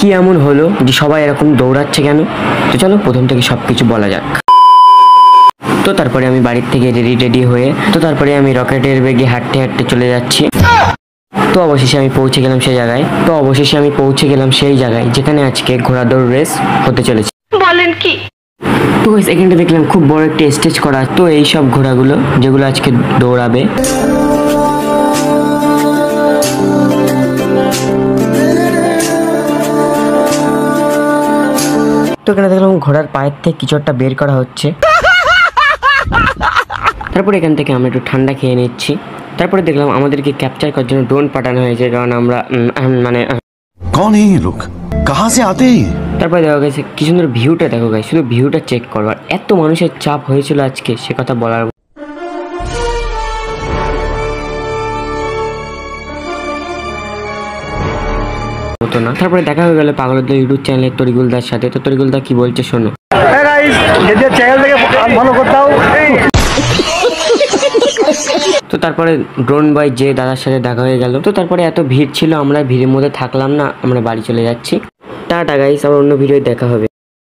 কি এমন হলো যে সবাই এরকম দৌড়াচ্ছে কেন? তো চলো প্রথম থেকে সবকিছু বলা যাক। তো তারপরে আমি বাড়ির থেকে রেডি হয়ে তারপরে আমি রকেটের বেগে হাঁটতে হাঁটতে চলে যাচ্ছি। তো অবশেষে আমি পৌঁছে গেলাম সেই জায়গায় যেখানে আজকে ঘোড়া দৌড় রেস হতে চলেছে। বলেন কি? তো এখানটা দেখলাম খুব বড় একটা স্টেজ করা। তো এই সব ঘোড়াগুলো যেগুলো আজকে দৌড়াবে। তো এখানে দেখলাম ঘোড়ার পায়ের থেকে কিছু একটা বের করা হচ্ছে। তারপর এখান থেকে আমরা একটু ঠান্ডা খেয়ে নিচ্ছি। তারপরে দেখলাম আমাদেরকে ক্যাপচার করার জন্য ড্রোন পাঠানো হয়েছে, কারণ আমরা कौन है ये लोग, कहाँ से आते हैं? তারপরে দেখা গেছে কি সুন্দর ভিউটা, দেখো গাইস, শুধু ভিউটা চেক করবার এত মানুষের চাপ হয়েছিল আজকে, সে কথা বলার মতো না। তারপরে দেখা হয়ে গেল পাগলদের ইউটিউব চ্যানেলের তরিকুলদার সাথে। তো তরিকুলদা কি বলছে শোনো। তো তারপরে ড্রোন বয় যে দাদার সাথে দেখা হয়ে গেল। তো তারপরে এত ভিড় ছিল, আমরা ভিড়ের মধ্যে থাকলাম না, আমরা বাড়ি চলে যাচ্ছি। টাটা গাইস, আবার অন্য ভিডিও দেখা হবে।